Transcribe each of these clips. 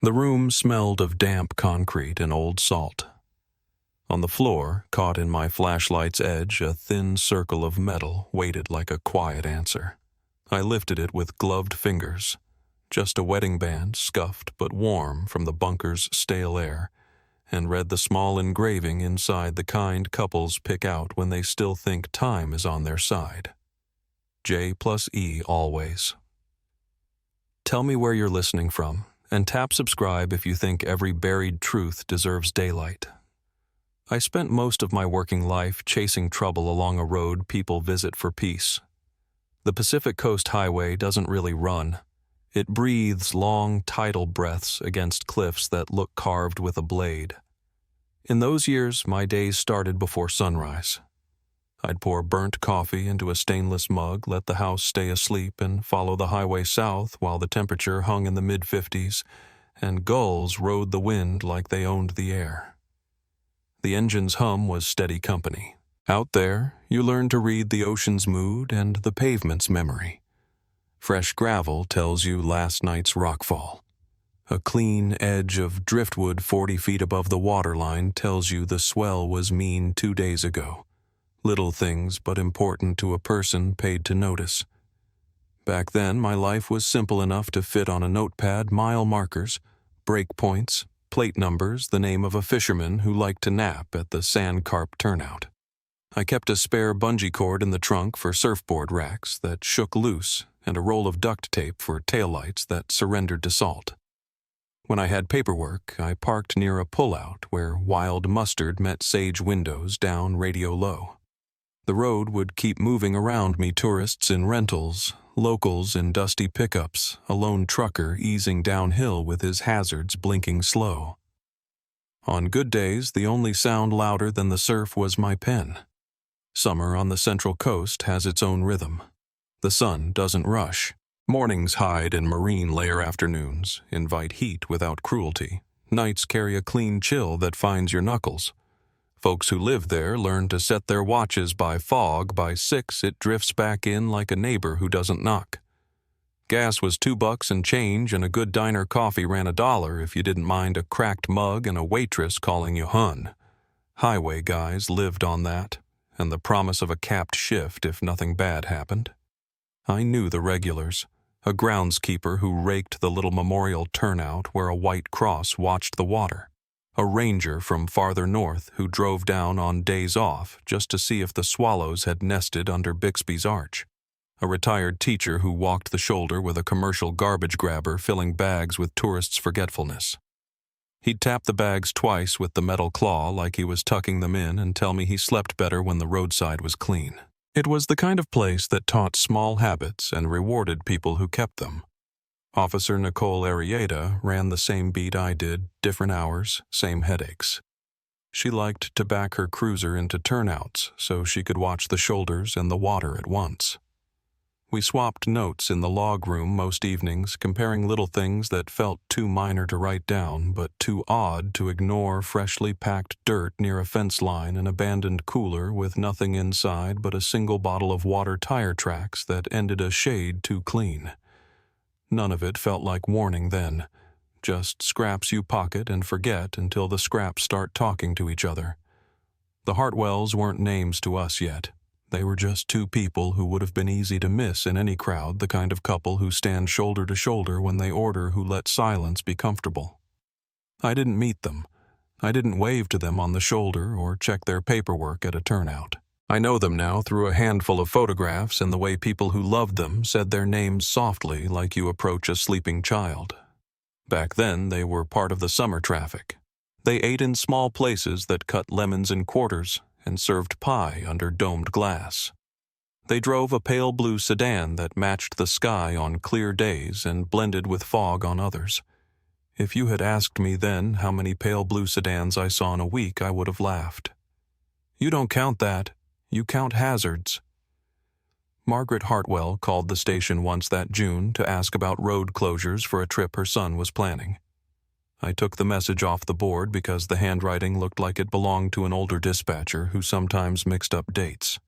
The room smelled of damp concrete and old salt. On the floor, caught in my flashlight's edge, a thin circle of metal waited like a quiet answer. I lifted it with gloved fingers. Just a wedding band, scuffed but warm from the bunker's stale air, and read the small engraving inside the kind couples pick out when they still think time is on their side. J+E always. Tell me where you're listening from, and tap subscribe if you think every buried truth deserves daylight. I spent most of my working life chasing trouble along a road people visit for peace. The Pacific Coast Highway doesn't really run. It breathes long tidal breaths against cliffs that look carved with a blade. In those years, my days started before sunrise. I'd pour burnt coffee into a stainless mug, let the house stay asleep, and follow the highway south while the temperature hung in the mid-50s, and gulls rode the wind like they owned the air. The engine's hum was steady company. Out there, you learn to read the ocean's mood and the pavement's memory. Fresh gravel tells you last night's rockfall. A clean edge of driftwood 40 feet above the waterline tells you the swell was mean 2 days ago. Little things, but important to a person paid to notice. Back then, my life was simple enough to fit on a notepad mile markers, break points, plate numbers, the name of a fisherman who liked to nap at the sand carp turnout. I kept a spare bungee cord in the trunk for surfboard racks that shook loose and a roll of duct tape for taillights that surrendered to salt. When I had paperwork, I parked near a pullout where wild mustard met sage windows down radio low. The road would keep moving around me, tourists in rentals, locals in dusty pickups, a lone trucker easing downhill with his hazards blinking slow. On good days, the only sound louder than the surf was my pen. Summer on the Central Coast has its own rhythm. The sun doesn't rush. Mornings hide in marine layer afternoons, invite heat without cruelty. Nights carry a clean chill that finds your knuckles. Folks who live there learn to set their watches by fog. By 6, it drifts back in like a neighbor who doesn't knock. Gas was $2 and change, and a good diner coffee ran $1 if you didn't mind a cracked mug and a waitress calling you hun. Highway guys lived on that, and the promise of a capped shift if nothing bad happened. I knew the regulars, a groundskeeper who raked the little memorial turnout where a white cross watched the water. A ranger from farther north who drove down on days off just to see if the swallows had nested under Bixby's arch. A retired teacher who walked the shoulder with a commercial garbage grabber filling bags with tourists' forgetfulness. He'd tap the bags twice with the metal claw like he was tucking them in and tell me he slept better when the roadside was clean. It was the kind of place that taught small habits and rewarded people who kept them. Officer Nicole Arrieta ran the same beat I did, different hours, same headaches. She liked to back her cruiser into turnouts so she could watch the shoulders and the water at once. We swapped notes in the log room most evenings, comparing little things that felt too minor to write down but too odd to ignore. Freshly packed dirt near a fence line, an abandoned cooler with nothing inside but a single bottle of water tire tracks that ended a shade too clean. None of it felt like warning then, just scraps you pocket and forget until the scraps start talking to each other. The Hartwells weren't names to us yet. They were just two people who would have been easy to miss in any crowd, the kind of couple who stand shoulder to shoulder when they order who let silence be comfortable. I didn't meet them. I didn't wave to them on the shoulder or check their paperwork at a turnout. I know them now through a handful of photographs and the way people who loved them said their names softly like you approach a sleeping child. Back then, they were part of the summer traffic. They ate in small places that cut lemons in quarters and served pie under domed glass. They drove a pale blue sedan that matched the sky on clear days and blended with fog on others. If you had asked me then how many pale blue sedans I saw in a week, I would have laughed. You don't count that. You count hazards. Margaret Hartwell called the station once that June to ask about road closures for a trip her son was planning. I took the message off the board because the handwriting looked like it belonged to an older dispatcher who sometimes mixed up dates.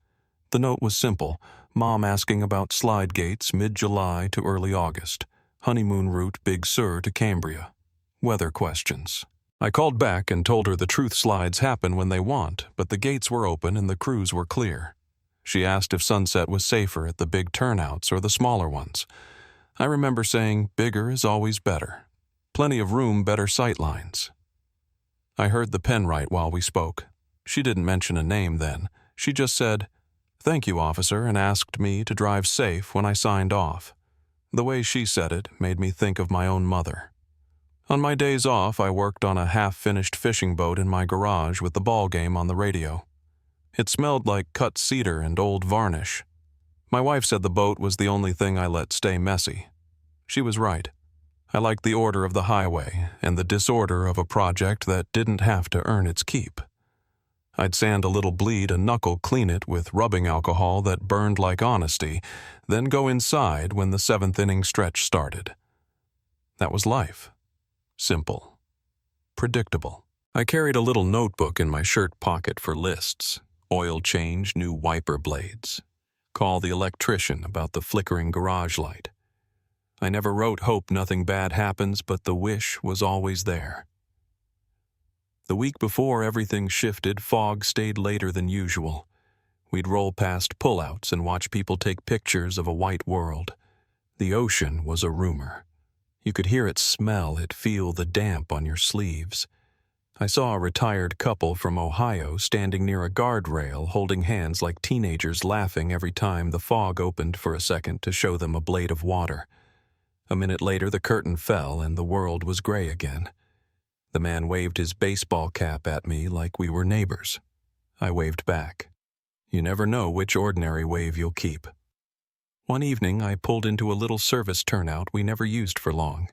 The note was simple, Mom asking about slide gates mid-July to early August, honeymoon route Big Sur to Cambria. weather questions. I called back and told her the truth slides happen when they want, but the gates were open and the crews were clear. She asked if sunset was safer at the big turnouts or the smaller ones. I remember saying, bigger is always better. Plenty of room, better sight lines. I heard the pen write while we spoke. She didn't mention a name then. She just said, "Thank you, officer," and asked me to drive safe when I signed off. The way she said it made me think of my own mother. On my days off, I worked on a half-finished fishing boat in my garage with the ball game on the radio. It smelled like cut cedar and old varnish. My wife said the boat was the only thing I let stay messy. She was right. I liked the order of the highway and the disorder of a project that didn't have to earn its keep. I'd sand a little bleed and knuckle clean it with rubbing alcohol that burned like honesty, then go inside when the seventh inning stretch started. That was life. Simple. Predictable. I carried a little notebook in my shirt pocket for lists. Oil change, new wiper blades. Call the electrician about the flickering garage light. I never wrote hope nothing bad happens, but the wish was always there. The week before everything shifted, fog stayed later than usual. We'd roll past pullouts and watch people take pictures of a white world. The ocean was a rumor. You could hear it smell it, feel the damp on your sleeves. I saw a retired couple from Ohio standing near a guardrail holding hands like teenagers, laughing every time the fog opened for a second to show them a blade of water. A minute later the curtain fell and the world was gray again. The man waved his baseball cap at me like we were neighbors. I waved back. You never know which ordinary wave you'll keep. One evening I pulled into a little service turnout we never used for long.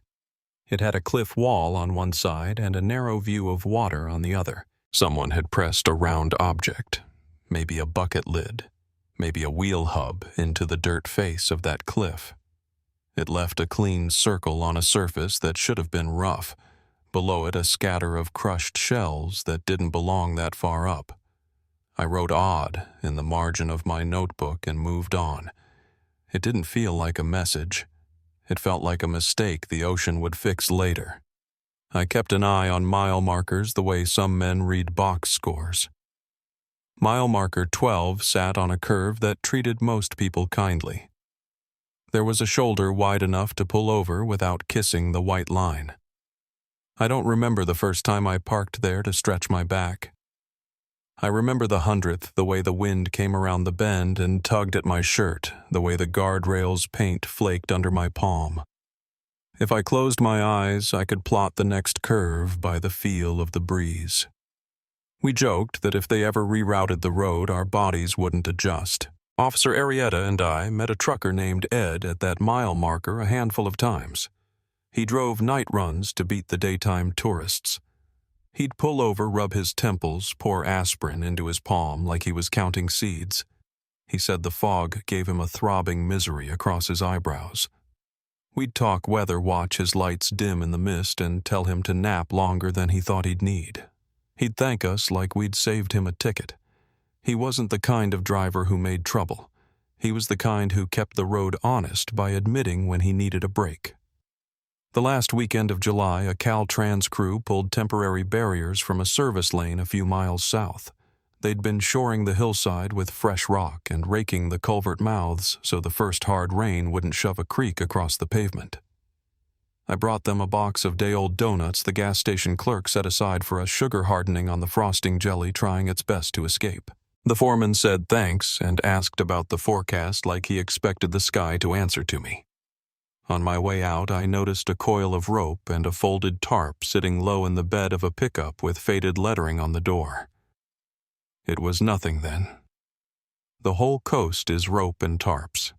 It had a cliff wall on one side and a narrow view of water on the other. Someone had pressed a round object, maybe a bucket lid, maybe a wheel hub, into the dirt face of that cliff. It left a clean circle on a surface that should have been rough. Below it a scatter of crushed shells that didn't belong that far up. I wrote odd in the margin of my notebook and moved on. It didn't feel like a message. It felt like a mistake the ocean would fix later. I kept an eye on mile markers the way some men read box scores. Mile marker 12 sat on a curve that treated most people kindly. There was a shoulder wide enough to pull over without kissing the white line. I don't remember the first time I parked there to stretch my back. I remember the 100th, the way the wind came around the bend and tugged at my shirt, the way the guardrail's paint flaked under my palm. If I closed my eyes, I could plot the next curve by the feel of the breeze. We joked that if they ever rerouted the road, our bodies wouldn't adjust. Officer Arietta and I met a trucker named Ed at that mile marker a handful of times. He drove night runs to beat the daytime tourists. He'd pull over, rub his temples, pour aspirin into his palm like he was counting seeds. He said the fog gave him a throbbing misery across his eyebrows. We'd talk weather, watch his lights dim in the mist, and tell him to nap longer than he thought he'd need. He'd thank us like we'd saved him a ticket. He wasn't the kind of driver who made trouble. He was the kind who kept the road honest by admitting when he needed a break. The last weekend of July, a Caltrans crew pulled temporary barriers from a service lane a few miles south. They'd been shoring the hillside with fresh rock and raking the culvert mouths so the first hard rain wouldn't shove a creek across the pavement. I brought them a box of day-old donuts the gas station clerk set aside for us, sugar hardening on the frosting jelly trying its best to escape. The foreman said thanks and asked about the forecast like he expected the sky to answer to me. On my way out, I noticed a coil of rope and a folded tarp sitting low in the bed of a pickup with faded lettering on the door. It was nothing then. The whole coast is rope and tarps.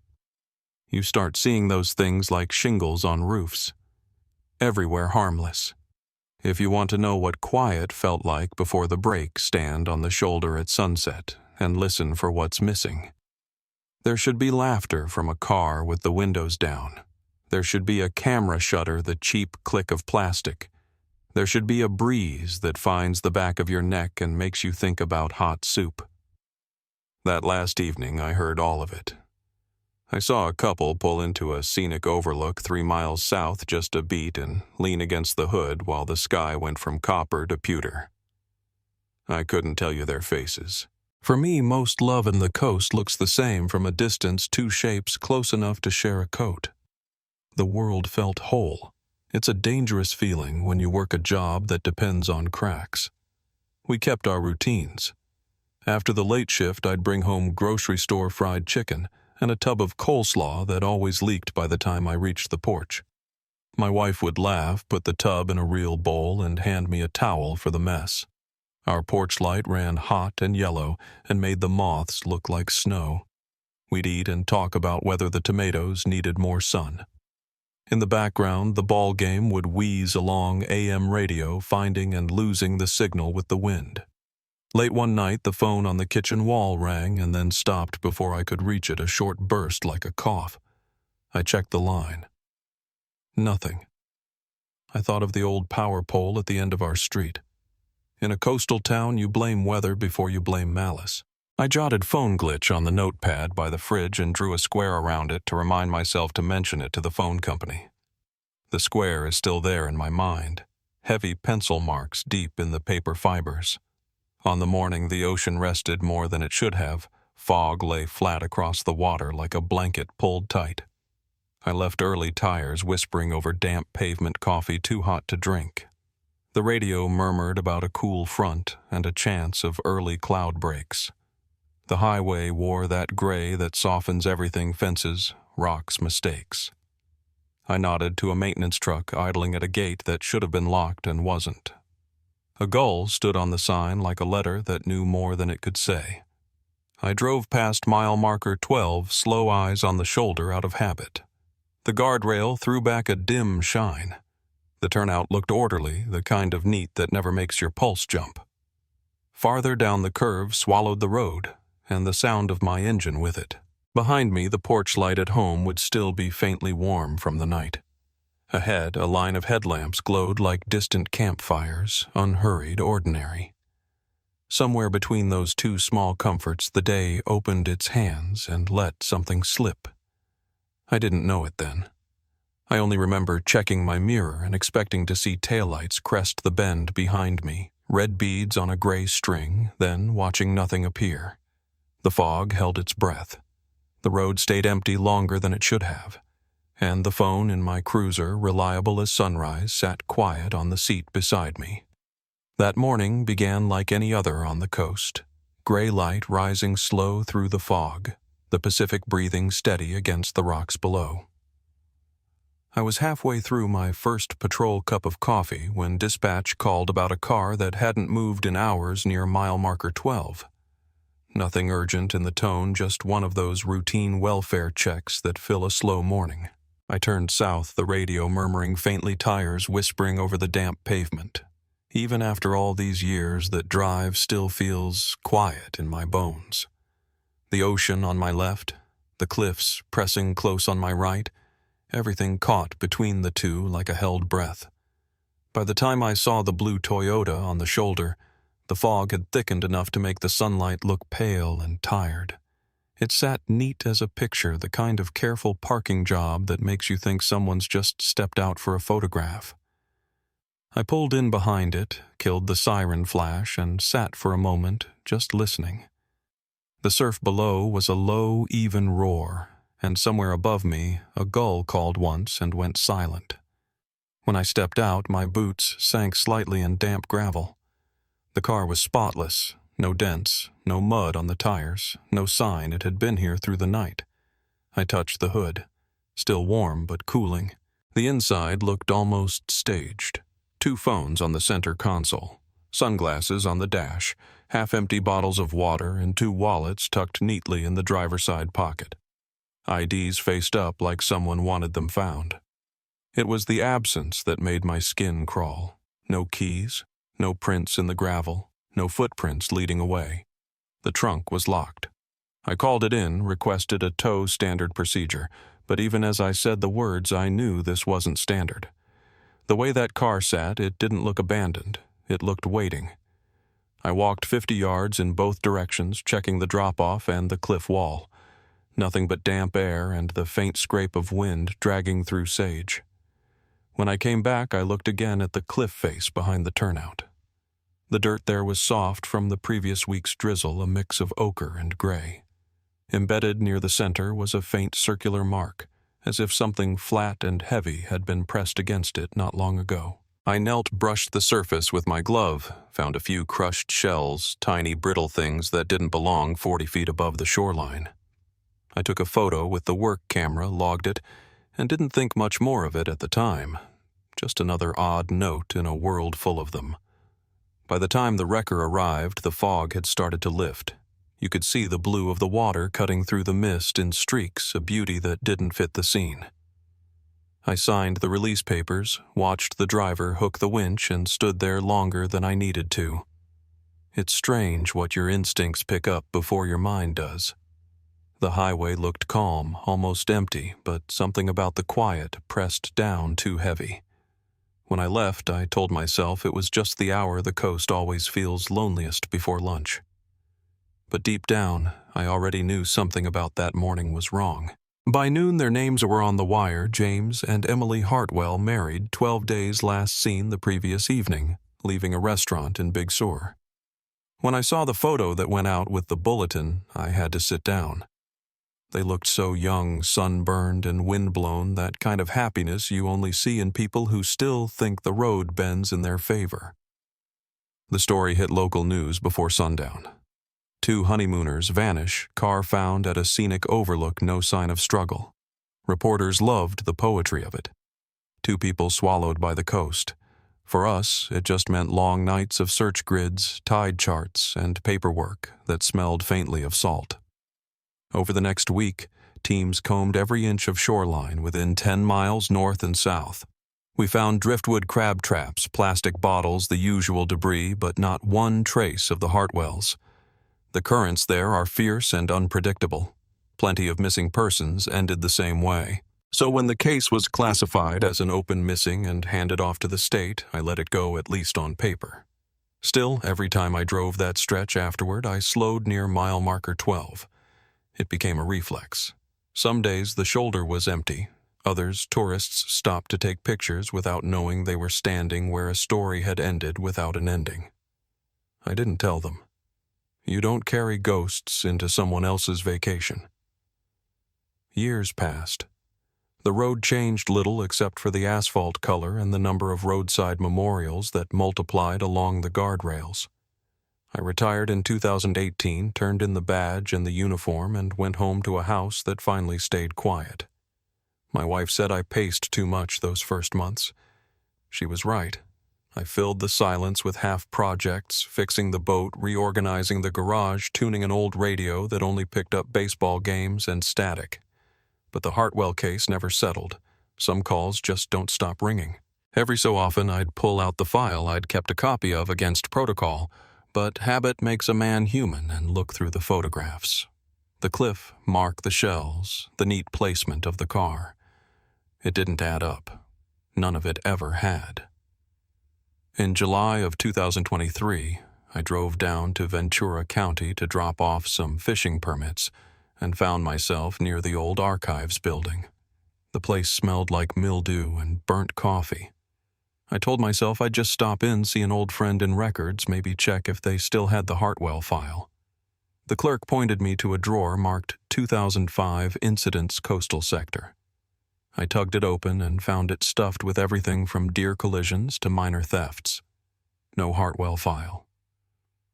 You start seeing those things like shingles on roofs. Everywhere harmless. If you want to know what quiet felt like before the break, stand on the shoulder at sunset and listen for what's missing. There should be laughter from a car with the windows down. There should be a camera shutter, the cheap click of plastic. There should be a breeze that finds the back of your neck and makes you think about hot soup. That last evening I heard all of it. I saw a couple pull into a scenic overlook 3 miles south just a beat and lean against the hood while the sky went from copper to pewter. I couldn't tell you their faces. For me, most love in the coast looks the same from a distance, two shapes close enough to share a coat. The world felt whole. It's a dangerous feeling when you work a job that depends on cracks. We kept our routines. After the late shift, I'd bring home grocery store fried chicken and a tub of coleslaw that always leaked by the time I reached the porch. My wife would laugh, put the tub in a real bowl, and hand me a towel for the mess. Our porch light ran hot and yellow and made the moths look like snow. We'd eat and talk about whether the tomatoes needed more sun. In the background, the ball game would wheeze along AM radio, finding and losing the signal with the wind. Late one night, the phone on the kitchen wall rang and then stopped before I could reach it, a short burst like a cough. I checked the line. Nothing. I thought of the old power pole at the end of our street. In a coastal town, you blame weather before you blame malice. I jotted phone glitch on the notepad by the fridge and drew a square around it to remind myself to mention it to the phone company. The square is still there in my mind, heavy pencil marks deep in the paper fibers. On the morning the ocean rested more than it should have, fog lay flat across the water like a blanket pulled tight. I left early tires whispering over damp pavement coffee too hot to drink. The radio murmured about a cool front and a chance of early cloud breaks. The highway wore that gray that softens everything: fences, rocks, mistakes. I nodded to a maintenance truck idling at a gate that should have been locked and wasn't. A gull stood on the sign like a letter that knew more than it could say. I drove past mile marker 12, slow eyes on the shoulder out of habit. The guardrail threw back a dim shine. The turnout looked orderly, the kind of neat that never makes your pulse jump. Farther down the curve swallowed the road, and the sound of my engine with it. Behind me, the porch light at home would still be faintly warm from the night. Ahead, a line of headlamps glowed like distant campfires, unhurried, ordinary. Somewhere between those two small comforts, the day opened its hands and let something slip. I didn't know it then. I only remember checking my mirror and expecting to see taillights crest the bend behind me, red beads on a gray string, then watching nothing appear. The fog held its breath. The road stayed empty longer than it should have, and the phone in my cruiser, reliable as sunrise, sat quiet on the seat beside me. That morning began like any other on the coast, gray light rising slow through the fog, the Pacific breathing steady against the rocks below. I was halfway through my first patrol cup of coffee when dispatch called about a car that hadn't moved in hours near mile marker 12. Nothing urgent in the tone, just one of those routine welfare checks that fill a slow morning. I turned south, the radio murmuring faintly, tires whispering over the damp pavement. Even after all these years, that drive still feels quiet in my bones. The ocean on my left, the cliffs pressing close on my right, everything caught between the two like a held breath. By the time I saw the blue Toyota on the shoulder, the fog had thickened enough to make the sunlight look pale and tired. It sat neat as a picture, the kind of careful parking job that makes you think someone's just stepped out for a photograph. I pulled in behind it, killed the siren flash, and sat for a moment, just listening. The surf below was a low, even roar, and somewhere above me, a gull called once and went silent. When I stepped out, my boots sank slightly in damp gravel. The car was spotless, no dents, no mud on the tires, no sign it had been here through the night. I touched the hood, still warm but cooling. The inside looked almost staged. 2 phones on the center console, sunglasses on the dash, half-empty bottles of water, and 2 wallets tucked neatly in the driver's side pocket. IDs faced up like someone wanted them found. It was the absence that made my skin crawl. No keys, no prints in the gravel, no footprints leading away. The trunk was locked. I called it in, requested a tow standard procedure, but even as I said the words, I knew this wasn't standard. The way that car sat, it didn't look abandoned. It looked waiting. I walked 50 yards in both directions, checking the drop-off and the cliff wall. Nothing but damp air and the faint scrape of wind dragging through sage. When I came back, I looked again at the cliff face behind the turnout. The dirt there was soft from the previous week's drizzle, a mix of ochre and gray. Embedded near the center was a faint circular mark, as if something flat and heavy had been pressed against it not long ago. I knelt, brushed the surface with my glove, found a few crushed shells, tiny brittle things that didn't belong 40 feet above the shoreline. I took a photo with the work camera, logged it, and didn't think much more of it at the time. Just another odd note in a world full of them. By the time the wrecker arrived, the fog had started to lift. You could see the blue of the water cutting through the mist in streaks, a beauty that didn't fit the scene. I signed the release papers, watched the driver hook the winch, and stood there longer than I needed to. It's strange what your instincts pick up before your mind does. The highway looked calm, almost empty, but something about the quiet pressed down too heavy. When I left, I told myself it was just the hour the coast always feels loneliest before lunch. But deep down, I already knew something about that morning was wrong. By noon, their names were on the wire. James and Emily Hartwell, married, 12 days last seen the previous evening, leaving a restaurant in Big Sur. When I saw the photo that went out with the bulletin, I had to sit down. They looked so young, sunburned, and windblown, that kind of happiness you only see in people who still think the road bends in their favor. The story hit local news before sundown. 2 honeymooners vanish, car found at a scenic overlook, no sign of struggle. Reporters loved the poetry of it. 2 people swallowed by the coast. For us, it just meant long nights of search grids, tide charts, and paperwork that smelled faintly of salt. Over the next week, teams combed every inch of shoreline within 10 miles north and south. We found driftwood crab traps, plastic bottles, the usual debris, but not one trace of the Hartwells. The currents there are fierce and unpredictable. Plenty of missing persons ended the same way. So when the case was classified as an open missing and handed off to the state, I let it go at least on paper. Still, every time I drove that stretch afterward, I slowed near mile marker 12. It became a reflex. Some days the shoulder was empty. Others, tourists stopped to take pictures without knowing they were standing where a story had ended without an ending. I didn't tell them. You don't carry ghosts into someone else's vacation. Years passed. The road changed little except for the asphalt color and the number of roadside memorials that multiplied along the guardrails. I retired in 2018, turned in the badge and the uniform, and went home to a house that finally stayed quiet. My wife said I paced too much those first months. She was right. I filled the silence with half-projects, fixing the boat, reorganizing the garage, tuning an old radio that only picked up baseball games and static. But the Hartwell case never settled. Some calls just don't stop ringing. Every so often I'd pull out the file I'd kept a copy of against protocol, but habit makes a man human and look through the photographs. The cliff, mark the shells, the neat placement of the car. It didn't add up. None of it ever had. In July of 2023, I drove down to Ventura County to drop off some fishing permits and found myself near the old archives building. The place smelled like mildew and burnt coffee. I told myself I'd just stop in, see an old friend in records, maybe check if they still had the Hartwell file. The clerk pointed me to a drawer marked 2005 Incidents Coastal Sector. I tugged it open and found it stuffed with everything from deer collisions to minor thefts. No Hartwell file.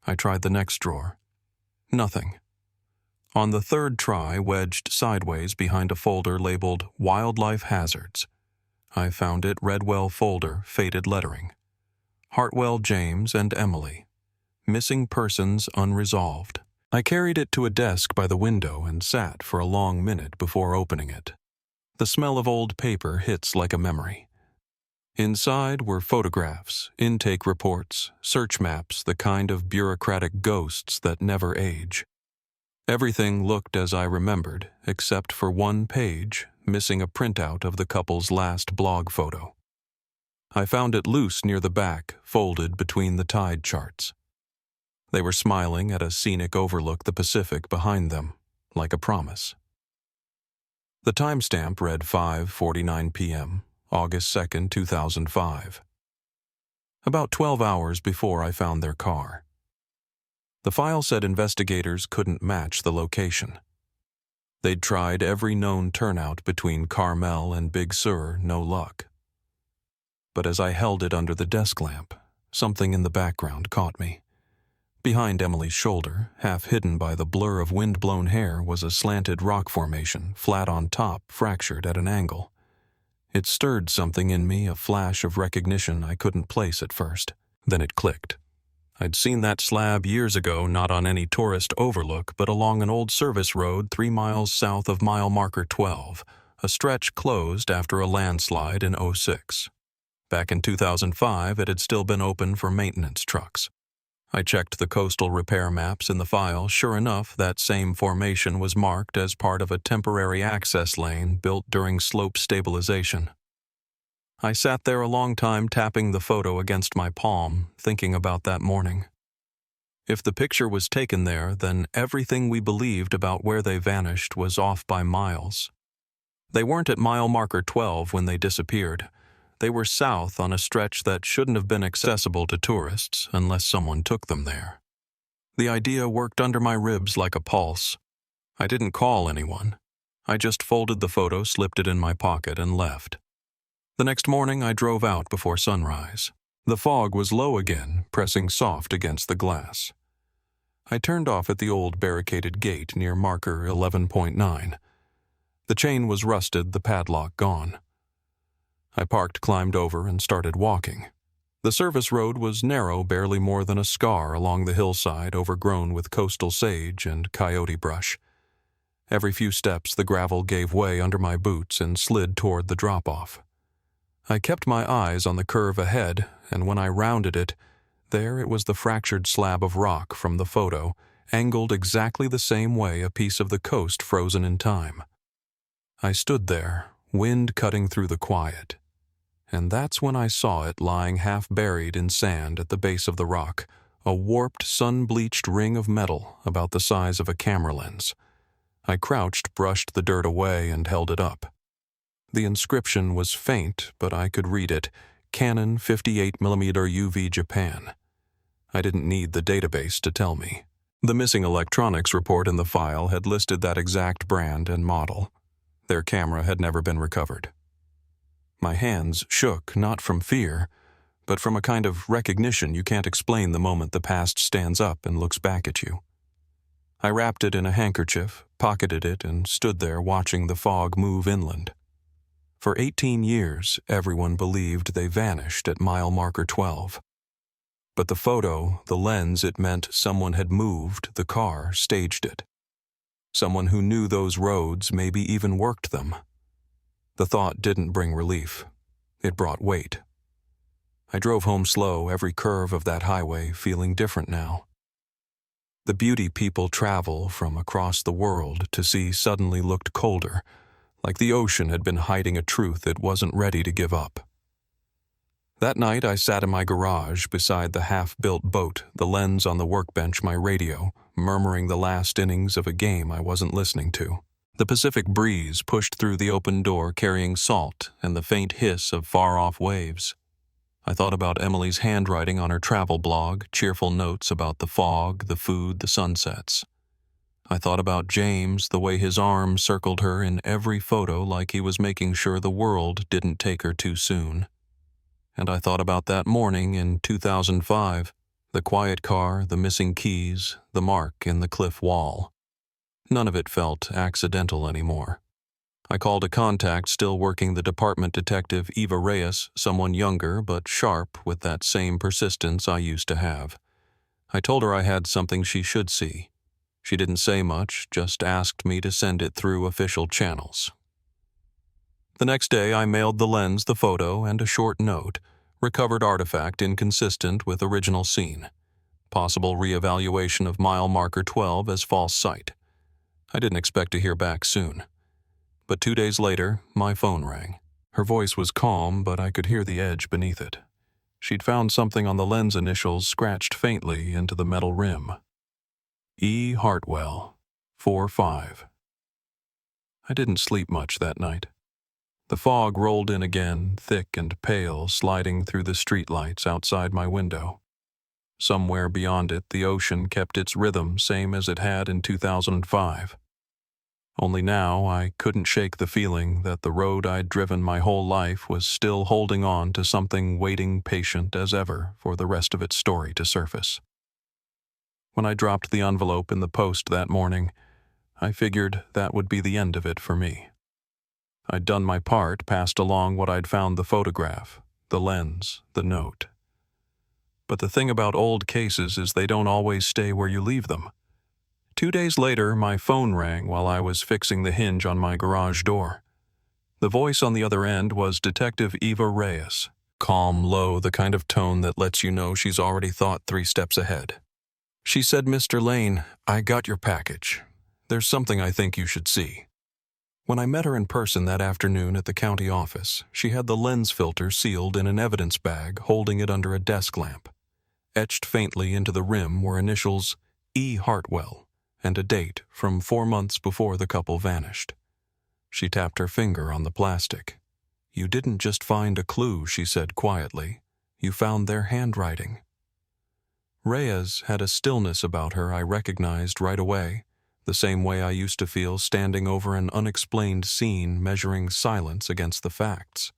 I tried the next drawer. Nothing. On the third try, wedged sideways behind a folder labeled Wildlife Hazards, I found it Redwell folder, faded lettering. Hartwell, James and Emily. Missing persons unresolved. I carried it to a desk by the window and sat for a long minute before opening it. The smell of old paper hits like a memory. Inside were photographs, intake reports, search maps, the kind of bureaucratic ghosts that never age. Everything looked as I remembered, except for one page, missing a printout of the couple's last blog photo. I found it loose near the back, folded between the tide charts. They were smiling at a scenic overlook the Pacific behind them, like a promise. The timestamp read 5:49 p.m., August 2nd, 2005. About 12 hours before I found their car. The file said investigators couldn't match the location. They'd tried every known turnout between Carmel and Big Sur, no luck. But as I held it under the desk lamp, something in the background caught me. Behind Emily's shoulder, half hidden by the blur of wind-blown hair, was a slanted rock formation, flat on top, fractured at an angle. It stirred something in me, a flash of recognition I couldn't place at first. Then it clicked. I'd seen that slab years ago, not on any tourist overlook, but along an old service road 3 miles south of mile marker 12, a stretch closed after a landslide in '06. Back in 2005, it had still been open for maintenance trucks. I checked the coastal repair maps in the file. Sure enough, that same formation was marked as part of a temporary access lane built during slope stabilization. I sat there a long time tapping the photo against my palm, thinking about that morning. If the picture was taken there, then everything we believed about where they vanished was off by miles. They weren't at mile marker 12 when they disappeared. They were south on a stretch that shouldn't have been accessible to tourists unless someone took them there. The idea worked under my ribs like a pulse. I didn't call anyone. I just folded the photo, slipped it in my pocket, and left. The next morning, I drove out before sunrise. The fog was low again, pressing soft against the glass. I turned off at the old barricaded gate near marker 11.9. The chain was rusted, the padlock gone. I parked, climbed over, and started walking. The service road was narrow, barely more than a scar along the hillside, overgrown with coastal sage and coyote brush. Every few steps, the gravel gave way under my boots and slid toward the drop-off. I kept my eyes on the curve ahead, and when I rounded it, there it was, the fractured slab of rock from the photo, angled exactly the same way a piece of the coast frozen in time. I stood there, wind cutting through the quiet. And that's when I saw it lying half buried in sand at the base of the rock, a warped, sun-bleached ring of metal about the size of a camera lens. I crouched, brushed the dirt away, and held it up. The inscription was faint, but I could read it: Canon 58mm UV Japan. I didn't need the database to tell me. The missing electronics report in the file had listed that exact brand and model. Their camera had never been recovered. My hands shook, not from fear, but from a kind of recognition you can't explain the moment the past stands up and looks back at you. I wrapped it in a handkerchief, pocketed it, and stood there watching the fog move inland. For 18 years, everyone believed they vanished at mile marker 12. But the photo, the lens, it meant someone had moved the car, staged it. Someone who knew those roads, maybe even worked them. The thought didn't bring relief. It brought weight. I drove home slow, every curve of that highway feeling different now. The beauty people travel from across the world to see suddenly looked colder, like the ocean had been hiding a truth it wasn't ready to give up. That night I sat in my garage beside the half-built boat, the lens on the workbench, my radio, murmuring the last innings of a game I wasn't listening to. The Pacific breeze pushed through the open door carrying salt and the faint hiss of far-off waves. I thought about Emily's handwriting on her travel blog, cheerful notes about the fog, the food, the sunsets. I thought about James, the way his arm circled her in every photo like he was making sure the world didn't take her too soon. And I thought about that morning in 2005, the quiet car, the missing keys, the mark in the cliff wall. None of it felt accidental anymore. I called a contact still working the department, Detective Eva Reyes, someone younger but sharp with that same persistence I used to have. I told her I had something she should see. She didn't say much, just asked me to send it through official channels. The next day I mailed the lens, the photo, and a short note. Recovered artifact inconsistent with original scene. Possible reevaluation of mile marker 12 as false sight. I didn't expect to hear back soon. But 2 days later, my phone rang. Her voice was calm, but I could hear the edge beneath it. She'd found something on the lens initials scratched faintly into the metal rim. E. Hartwell, 4-5. I didn't sleep much that night. The fog rolled in again, thick and pale, sliding through the streetlights outside my window. Somewhere beyond it, the ocean kept its rhythm, same as it had in 2005. Only now I couldn't shake the feeling that the road I'd driven my whole life was still holding on to something waiting patient as ever for the rest of its story to surface. When I dropped the envelope in the post that morning, I figured that would be the end of it for me. I'd done my part, passed along what I'd found: the photograph, the lens, the note. But the thing about old cases is they don't always stay where you leave them. 2 days later, my phone rang while I was fixing the hinge on my garage door. The voice on the other end was Detective Eva Reyes. Calm, low, the kind of tone that lets you know she's already thought 3 steps ahead. She said, "Mr. Lane, I got your package. There's something I think you should see." When I met her in person that afternoon at the county office, she had the lens filter sealed in an evidence bag, holding it under a desk lamp. Etched faintly into the rim were initials E. Hartwell and a date from 4 months before the couple vanished. She tapped her finger on the plastic. "You didn't just find a clue," she said quietly. "You found their handwriting." Reyes had a stillness about her I recognized right away, the same way I used to feel standing over an unexplained scene, measuring silence against the facts.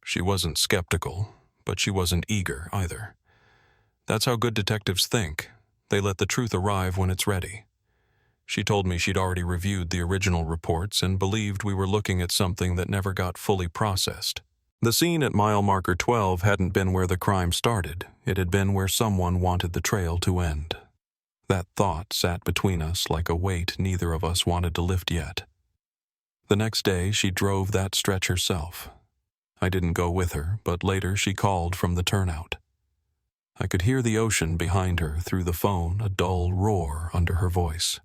She wasn't skeptical, but she wasn't eager either. That's how good detectives think. They let the truth arrive when it's ready. She told me she'd already reviewed the original reports and believed we were looking at something that never got fully processed. The scene at mile marker 12 hadn't been where the crime started. It had been where someone wanted the trail to end. That thought sat between us like a weight neither of us wanted to lift yet. The next day, she drove that stretch herself. I didn't go with her, but later she called from the turnout. I could hear the ocean behind her through the phone, a dull roar under her voice.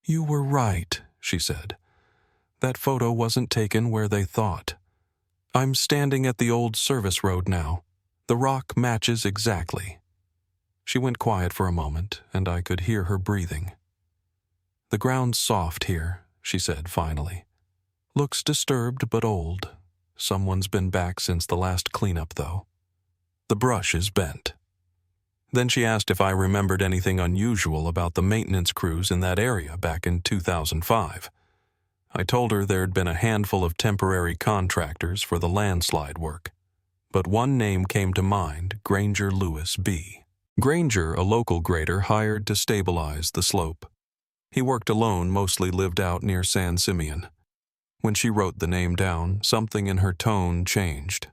"You were right," she said. "That photo wasn't taken where they thought. I'm standing at the old service road now. The rock matches exactly." She went quiet for a moment, and I could hear her breathing. "The ground's soft here," she said finally. "Looks disturbed but old. Someone's been back since the last cleanup, though. The brush is bent." Then she asked if I remembered anything unusual about the maintenance crews in that area back in 2005. I told her there'd been a handful of temporary contractors for the landslide work. But one name came to mind: Granger Lewis B. Granger, a local grader hired to stabilize the slope. He worked alone, mostly lived out near San Simeon. When she wrote the name down, something in her tone changed.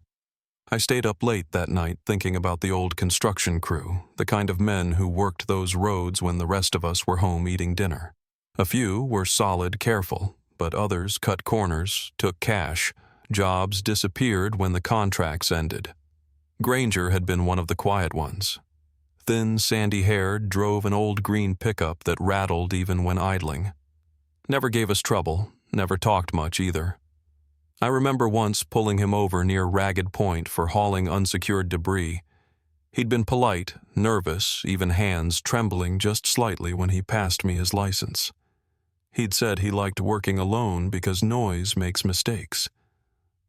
I stayed up late that night thinking about the old construction crew, the kind of men who worked those roads when the rest of us were home eating dinner. A few were solid, careful, but others cut corners, took cash. Jobs disappeared when the contracts ended. Granger had been one of the quiet ones. Thin, sandy-haired, drove an old green pickup that rattled even when idling. Never gave us trouble, never talked much either. I remember once pulling him over near Ragged Point for hauling unsecured debris. He'd been polite, nervous, even hands trembling just slightly when he passed me his license. He'd said he liked working alone because noise makes mistakes.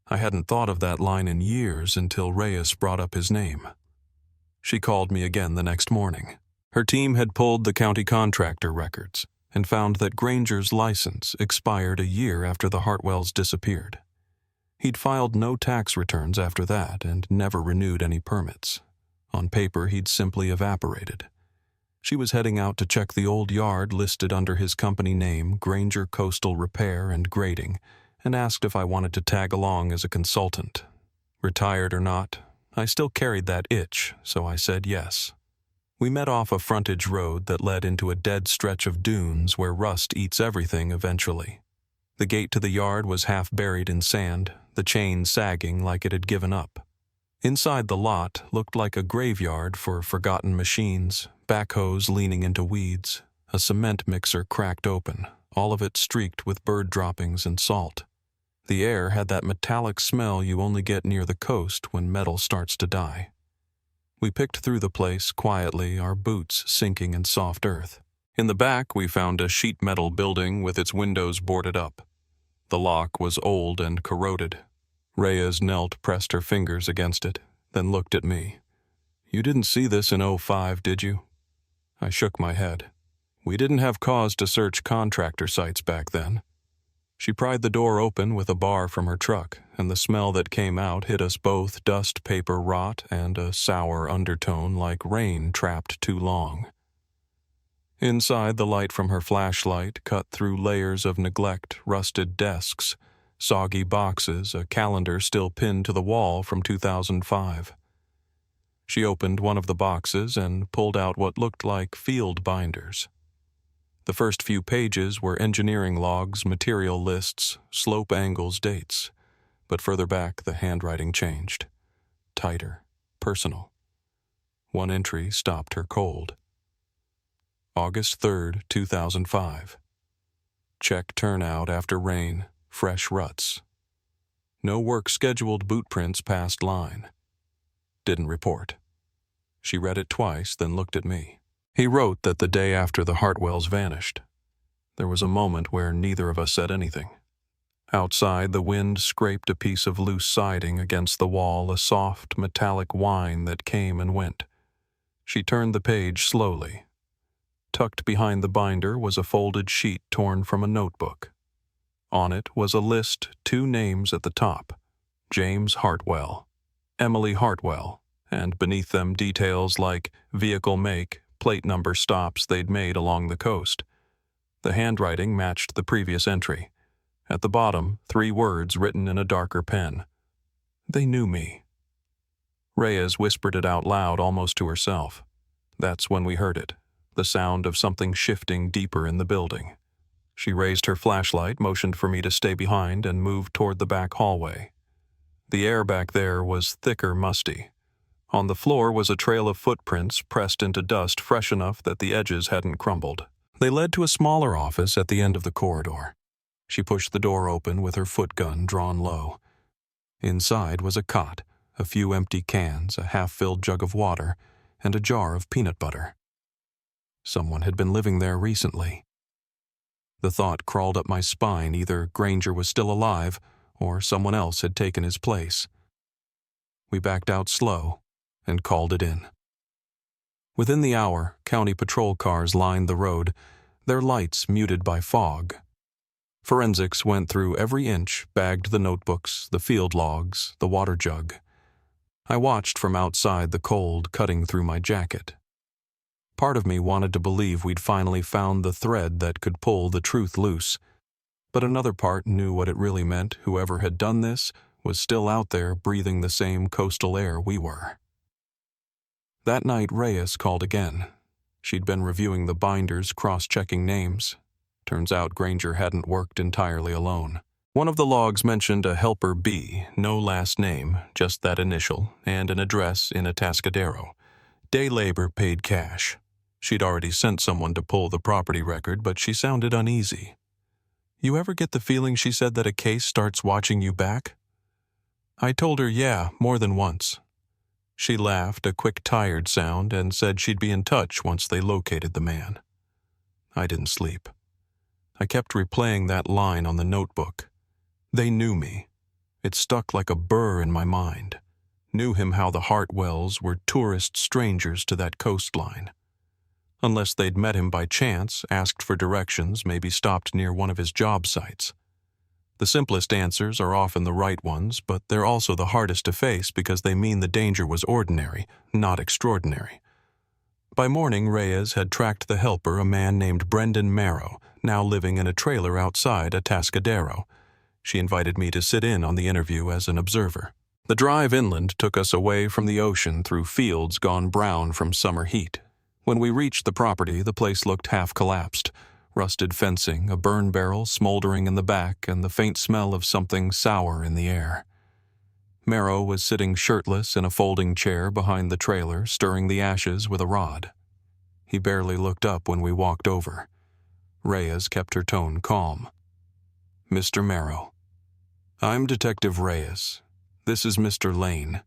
I hadn't thought of that line in years until Reyes brought up his name. She called me again the next morning. Her team had pulled the county contractor records and found that Granger's license expired a year after the Hartwells disappeared. He'd filed no tax returns after that and never renewed any permits. On paper, he'd simply evaporated. She was heading out to check the old yard listed under his company name, Granger Coastal Repair and Grading, and asked if I wanted to tag along as a consultant. Retired or not, I still carried that itch, so I said yes. We met off a frontage road that led into a dead stretch of dunes where rust eats everything eventually. The gate to the yard was half buried in sand, the chain sagging like it had given up. Inside the lot looked like a graveyard for forgotten machines, backhoes leaning into weeds, a cement mixer cracked open, all of it streaked with bird droppings and salt. The air had that metallic smell you only get near the coast when metal starts to die. We picked through the place quietly, our boots sinking in soft earth. In the back, we found a sheet metal building with its windows boarded up. The lock was old and corroded. Reyes knelt, pressed her fingers against it, then looked at me. "You didn't see this in '05, did you?" I shook my head. We didn't have cause to search contractor sites back then. She pried the door open with a bar from her truck, and the smell that came out hit us both dust, paper rot, and a sour undertone like rain trapped too long. Inside, the light from her flashlight cut through layers of neglect, rusted desks, soggy boxes, a calendar still pinned to the wall from 2005. She opened one of the boxes and pulled out what looked like field binders. The first few pages were engineering logs, material lists, slope angles, dates. But further back, the handwriting changed. Tighter, personal. One entry stopped her cold. August 3rd, 2005. Check turnout after rain, fresh ruts. No work scheduled, boot prints past line. Didn't report. She read it twice, then looked at me. He wrote that the day after the Hartwells vanished. There was a moment where neither of us said anything. Outside, the wind scraped a piece of loose siding against the wall, a soft, metallic whine that came and went. She turned the page slowly. Tucked behind the binder was a folded sheet torn from a notebook. On it was a list, 2 names at the top: James Hartwell, Emily Hartwell, and beneath them details like vehicle make, plate number, stops they'd made along the coast. The handwriting matched the previous entry. At the bottom, 3 words written in a darker pen. They knew me. Reyes whispered it out loud, almost to herself. That's when we heard it, the sound of something shifting deeper in the building. She raised her flashlight, motioned for me to stay behind, and moved toward the back hallway. The air back there was thicker, musty. On the floor was a trail of footprints pressed into dust fresh enough that the edges hadn't crumbled. They led to a smaller office at the end of the corridor. She pushed the door open with her foot gun drawn low. Inside was a cot, a few empty cans, a half-filled jug of water, and a jar of peanut butter. Someone had been living there recently. The thought crawled up my spine: either Granger was still alive, or someone else had taken his place. We backed out slow and called it in. Within the hour, county patrol cars lined the road, their lights muted by fog. Forensics went through every inch, bagged the notebooks, the field logs, the water jug. I watched from outside, the cold cutting through my jacket. Part of me wanted to believe we'd finally found the thread that could pull the truth loose, but another part knew what it really meant. Whoever had done this was still out there, breathing the same coastal air we were. That night, Reyes called again. She'd been reviewing the binders, cross-checking names. Turns out Granger hadn't worked entirely alone. One of the logs mentioned a helper B, no last name, just that initial, and an address in Atascadero. Day labor, paid cash. She'd already sent someone to pull the property record, but she sounded uneasy. "You ever get the feeling," she said, "that a case starts watching you back?" I told her, yeah, more than once. She laughed, a quick, tired sound, and said she'd be in touch once they located the man. I didn't sleep. I kept replaying that line on the notebook. They knew me. It stuck like a burr in my mind. Knew him how the Hartwells were tourist strangers to that coastline. Unless they'd met him by chance, asked for directions, maybe stopped near one of his job sites. The simplest answers are often the right ones, but they're also the hardest to face because they mean the danger was ordinary, not extraordinary. By morning, Reyes had tracked the helper, a man named Brendan Marrow, now living in a trailer outside Atascadero. She invited me to sit in on the interview as an observer. The drive inland took us away from the ocean through fields gone brown from summer heat. When we reached the property, the place looked half collapsed. Rusted fencing, a burn barrel smoldering in the back, and the faint smell of something sour in the air. Marrow was sitting shirtless in a folding chair behind the trailer, stirring the ashes with a rod. He barely looked up when we walked over. Reyes kept her tone calm. "Mr. Marrow." "I'm Detective Reyes. This is Mr. Lane.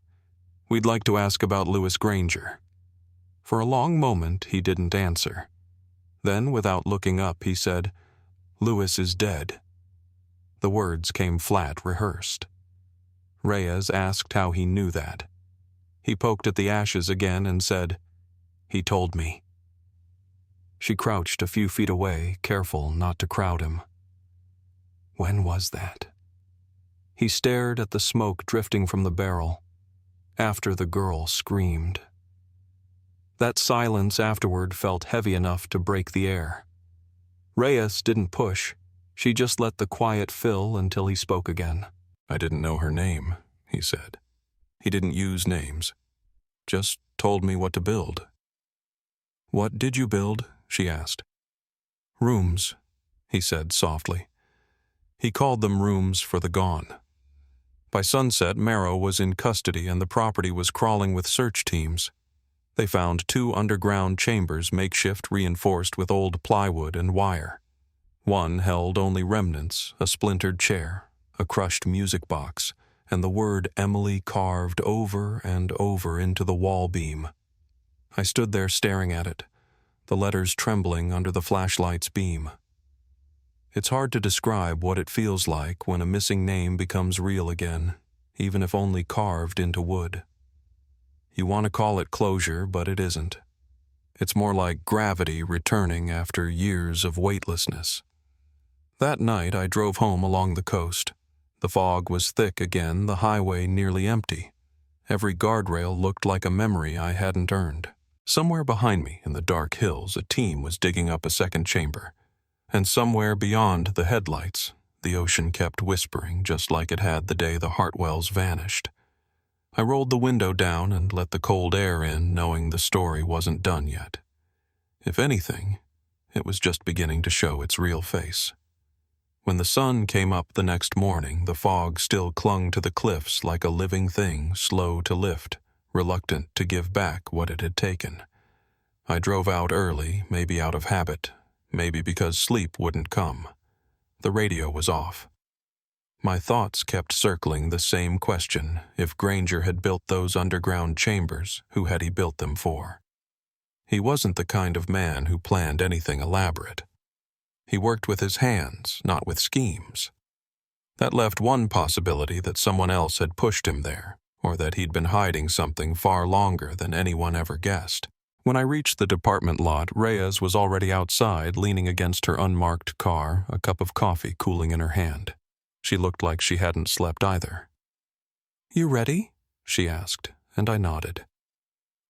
We'd like to ask about Louis Granger." For a long moment, he didn't answer. Then, without looking up, he said, "Lewis is dead." The words came flat, rehearsed. Reyes asked how he knew that. He poked at the ashes again and said, "He told me." She crouched a few feet away, careful not to crowd him. When was that? He stared at the smoke drifting from the barrel, after the girl screamed. That silence afterward felt heavy enough to break the air. Reyes didn't push. She just let the quiet fill until he spoke again. "I didn't know her name," he said. He didn't use names. Just told me what to build. "What did you build?" she asked. "Rooms," he said softly. He called them rooms for the gone. By sunset, Marrow was in custody and the property was crawling with search teams. They found 2 underground chambers, makeshift, reinforced with old plywood and wire. One held only remnants, a splintered chair, a crushed music box, and the word Emily carved over and over into the wall beam. I stood there staring at it, the letters trembling under the flashlight's beam. It's hard to describe what it feels like when a missing name becomes real again, even if only carved into wood. You want to call it closure, but it isn't. It's more like gravity returning after years of weightlessness. That night I drove home along the coast. The fog was thick again, the highway nearly empty. Every guardrail looked like a memory I hadn't earned. Somewhere behind me in the dark hills, a team was digging up a second chamber. And somewhere beyond the headlights, the ocean kept whispering just like it had the day the Hartwells vanished. I rolled the window down and let the cold air in, knowing the story wasn't done yet. If anything, it was just beginning to show its real face. When the sun came up the next morning, the fog still clung to the cliffs like a living thing, slow to lift, reluctant to give back what it had taken. I drove out early, maybe out of habit, maybe because sleep wouldn't come. The radio was off. My thoughts kept circling the same question: if Granger had built those underground chambers, who had he built them for? He wasn't the kind of man who planned anything elaborate. He worked with his hands, not with schemes. That left one possibility that someone else had pushed him there, or that he'd been hiding something far longer than anyone ever guessed. When I reached the department lot, Reyes was already outside, leaning against her unmarked car, a cup of coffee cooling in her hand. She looked like she hadn't slept either. "You ready?" she asked, and I nodded.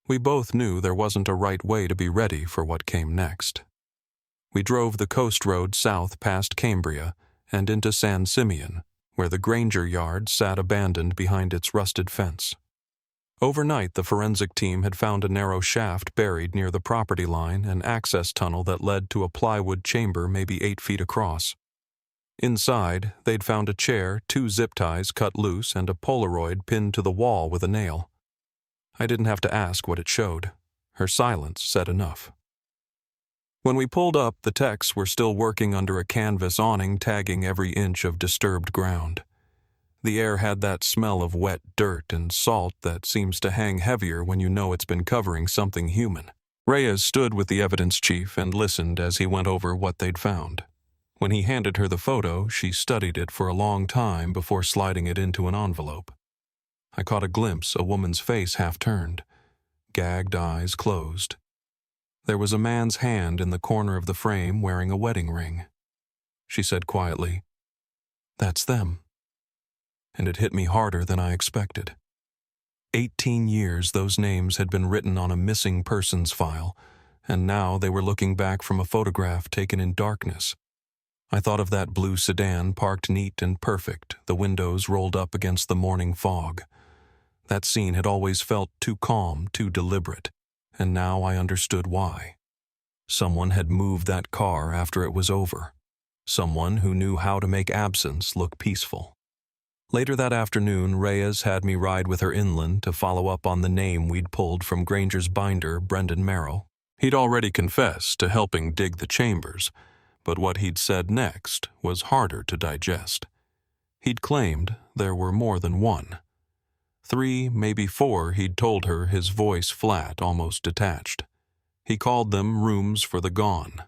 We both knew there wasn't a right way to be ready for what came next. We drove the coast road south past Cambria and into San Simeon, where the Granger yard sat abandoned behind its rusted fence. Overnight, the forensic team had found a narrow shaft buried near the property line, an access tunnel that led to a plywood chamber maybe 8 feet across. Inside, they'd found a chair, 2 zip ties cut loose, and a Polaroid pinned to the wall with a nail. I didn't have to ask what it showed. Her silence said enough. When we pulled up, the techs were still working under a canvas awning tagging every inch of disturbed ground. The air had that smell of wet dirt and salt that seems to hang heavier when you know it's been covering something human. Reyes stood with the evidence chief and listened as he went over what they'd found. When he handed her the photo, she studied it for a long time before sliding it into an envelope. I caught a glimpse, a woman's face half turned, gagged eyes closed. There was a man's hand in the corner of the frame wearing a wedding ring. She said quietly, "That's them." And it hit me harder than I expected. 18 years those names had been written on a missing persons file, and now they were looking back from a photograph taken in darkness. I thought of that blue sedan parked neat and perfect, the windows rolled up against the morning fog. That scene had always felt too calm, too deliberate, and now I understood why. Someone had moved that car after it was over. Someone who knew how to make absence look peaceful. Later that afternoon, Reyes had me ride with her inland to follow up on the name we'd pulled from Granger's binder, Brendan Marrow. He'd already confessed to helping dig the chambers, but what he'd said next was harder to digest. He'd claimed there were more than one. 3, maybe 4, he'd told her, his voice flat, almost detached. He called them rooms for the gone.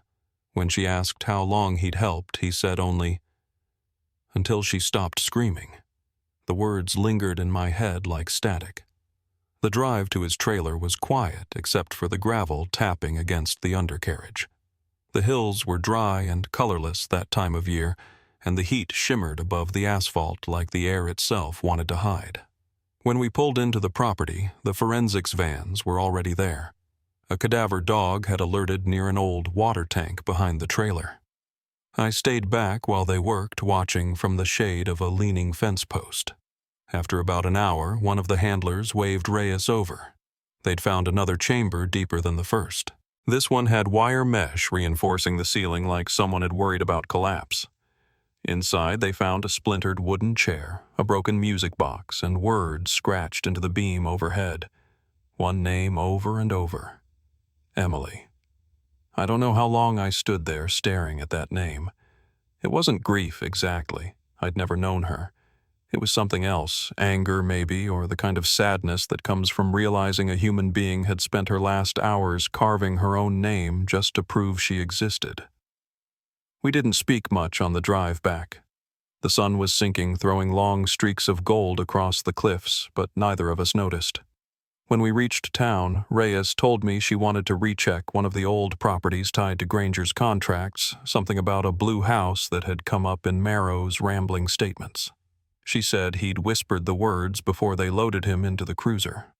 When she asked how long he'd helped, he said only, "Until she stopped screaming." The words lingered in my head like static. The drive to his trailer was quiet except for the gravel tapping against the undercarriage. The hills were dry and colorless that time of year, and the heat shimmered above the asphalt like the air itself wanted to hide. When we pulled into the property, the forensics vans were already there. A cadaver dog had alerted near an old water tank behind the trailer. I stayed back while they worked, watching from the shade of a leaning fence post. After about an hour, one of the handlers waved Reyes over. They'd found another chamber deeper than the first. This one had wire mesh reinforcing the ceiling like someone had worried about collapse. Inside, they found a splintered wooden chair, a broken music box, and words scratched into the beam overhead. One name over and over. Emily. I don't know how long I stood there staring at that name. It wasn't grief exactly. I'd never known her. It was something else, anger maybe, or the kind of sadness that comes from realizing a human being had spent her last hours carving her own name just to prove she existed. We didn't speak much on the drive back. The sun was sinking, throwing long streaks of gold across the cliffs, but neither of us noticed. When we reached town, Reyes told me she wanted to recheck one of the old properties tied to Granger's contracts, something about a blue house that had come up in Marrow's rambling statements. She said he'd whispered the words before they loaded him into the cruiser.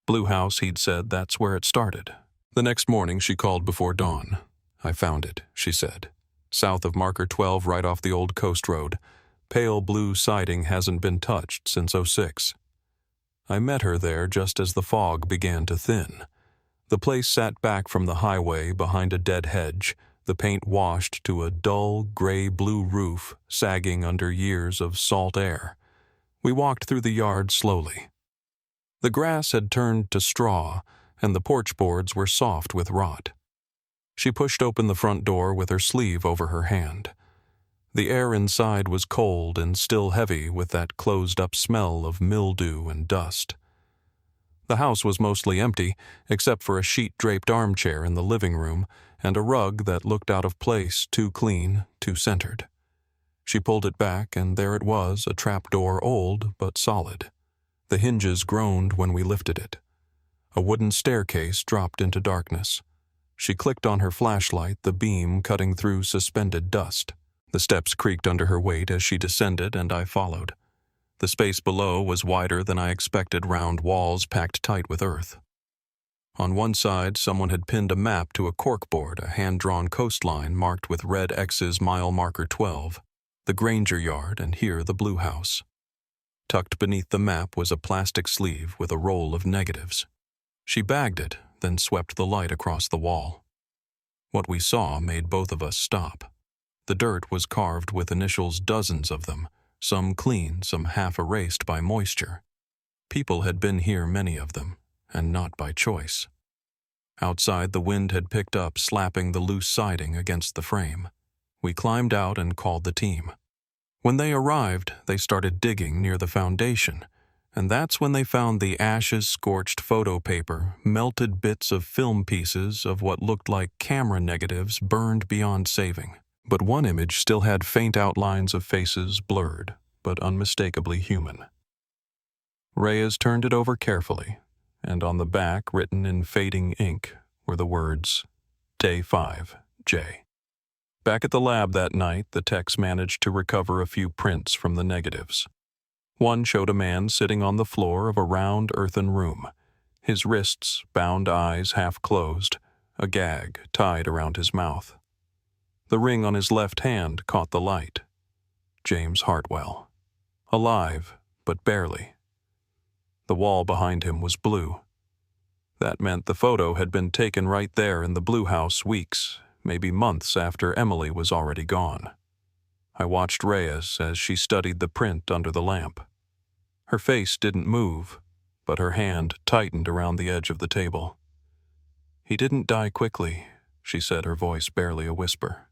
Blue house, he'd said that's where it started. The next morning she called before dawn. "I found it," she said. "South of Marker 12, right off the old coast road. Pale blue siding hasn't been touched since '06. I met her there just as the fog began to thin. The place sat back from the highway behind a dead hedge, the paint washed to a dull, gray-blue roof sagging under years of salt air. We walked through the yard slowly. The grass had turned to straw, and the porch boards were soft with rot. She pushed open the front door with her sleeve over her hand. The air inside was cold and still heavy with that closed-up smell of mildew and dust. The house was mostly empty, except for a sheet-draped armchair in the living room and a rug that looked out of place, too clean, too centered. She pulled it back, and there it was, a trapdoor old but solid. The hinges groaned when we lifted it. A wooden staircase dropped into darkness. She clicked on her flashlight, the beam cutting through suspended dust. The steps creaked under her weight as she descended, and I followed. The space below was wider than I expected, round walls packed tight with earth. On one side, someone had pinned a map to a corkboard, a hand-drawn coastline marked with red X's mile marker 12, the Granger yard, and here the blue house. Tucked beneath the map was a plastic sleeve with a roll of negatives. She bagged it, then swept the light across the wall. What we saw made both of us stop. The dirt was carved with initials, dozens of them, some clean, some half erased by moisture. People had been here, many of them, and not by choice. Outside, the wind had picked up, slapping the loose siding against the frame. We climbed out and called the team. When they arrived, they started digging near the foundation, and that's when they found the ashes-scorched photo paper, melted bits of film pieces of what looked like camera negatives burned beyond saving. But one image still had faint outlines of faces, blurred, but unmistakably human. Reyes turned it over carefully, and on the back, written in fading ink, were the words, Day 5, J. Back at the lab that night, the techs managed to recover a few prints from the negatives. One showed a man sitting on the floor of a round earthen room, his wrists, bound eyes half closed, a gag tied around his mouth. The ring on his left hand caught the light. James Hartwell. Alive, but barely. The wall behind him was blue. That meant the photo had been taken right there in the blue house weeks, maybe months after Emily was already gone. I watched Reyes as she studied the print under the lamp. Her face didn't move, but her hand tightened around the edge of the table. "He didn't die quickly," she said, her voice barely a whisper.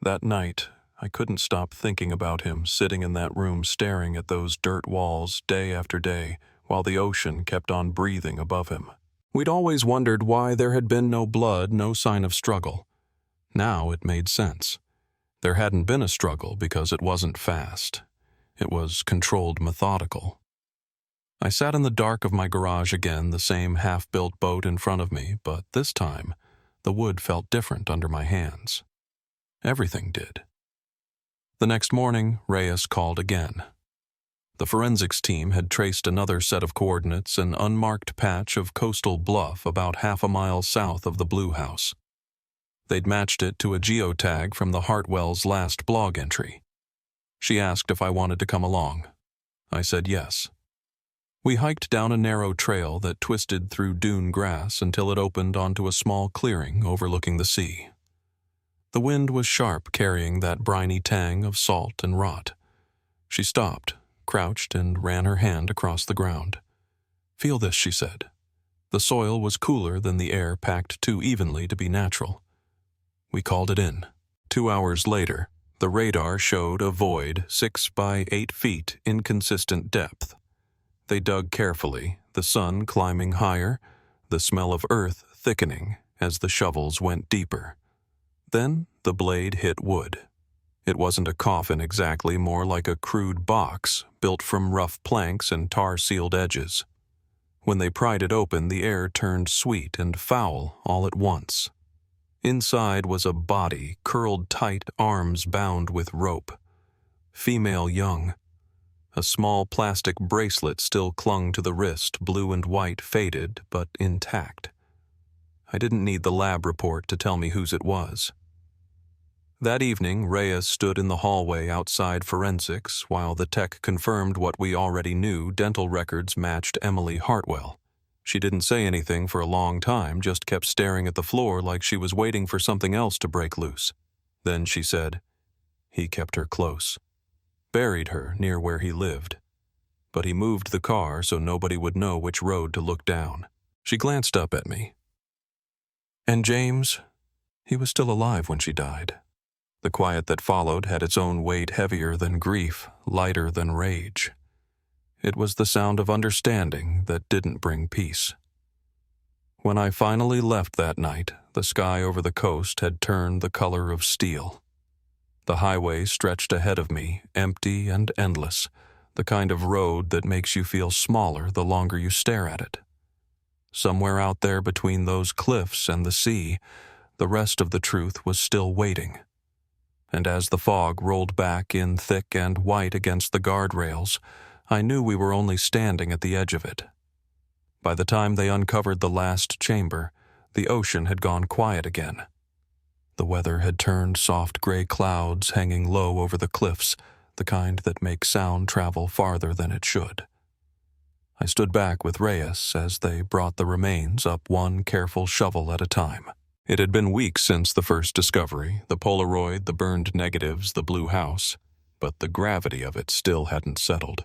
That night, I couldn't stop thinking about him sitting in that room staring at those dirt walls day after day while the ocean kept on breathing above him. We'd always wondered why there had been no blood, no sign of struggle. Now it made sense. There hadn't been a struggle because it wasn't fast. It was controlled, methodical. I sat in the dark of my garage again, the same half-built boat in front of me, but this time, the wood felt different under my hands. Everything did. The next morning, Reyes called again. The forensics team had traced another set of coordinates, an unmarked patch of coastal bluff about half a mile south of the Blue House. They'd matched it to a geotag from the Hartwell's last blog entry. She asked if I wanted to come along. I said yes. We hiked down a narrow trail that twisted through dune grass until it opened onto a small clearing overlooking the sea. The wind was sharp, carrying that briny tang of salt and rot. She stopped, crouched, and ran her hand across the ground. "Feel this," she said. The soil was cooler than the air, packed too evenly to be natural. We called it in. 2 hours later, the radar showed a void 6 by 8 feet, inconsistent depth. They dug carefully, the sun climbing higher, the smell of earth thickening as the shovels went deeper. Then the blade hit wood. It wasn't a coffin exactly, more like a crude box built from rough planks and tar-sealed edges. When they pried it open, the air turned sweet and foul all at once. Inside was a body, curled tight, arms bound with rope. Female young. A small plastic bracelet still clung to the wrist, blue and white, faded but intact. I didn't need the lab report to tell me whose it was. That evening, Reyes stood in the hallway outside forensics while the tech confirmed what we already knew: dental records matched Emily Hartwell. She didn't say anything for a long time, just kept staring at the floor like she was waiting for something else to break loose. Then she said, "He kept her close. Buried her near where he lived. But he moved the car so nobody would know which road to look down." She glanced up at me. "And James, he was still alive when she died." The quiet that followed had its own weight, heavier than grief, lighter than rage. It was the sound of understanding that didn't bring peace. When I finally left that night, the sky over the coast had turned the color of steel. The highway stretched ahead of me, empty and endless, the kind of road that makes you feel smaller the longer you stare at it. Somewhere out there between those cliffs and the sea, the rest of the truth was still waiting. And as the fog rolled back in thick and white against the guardrails, I knew we were only standing at the edge of it. By the time they uncovered the last chamber, the ocean had gone quiet again. The weather had turned soft gray clouds hanging low over the cliffs, the kind that make sound travel farther than it should. I stood back with Reyes as they brought the remains up one careful shovel at a time. It had been weeks since the first discovery, the Polaroid, the burned negatives, the Blue House, but the gravity of it still hadn't settled.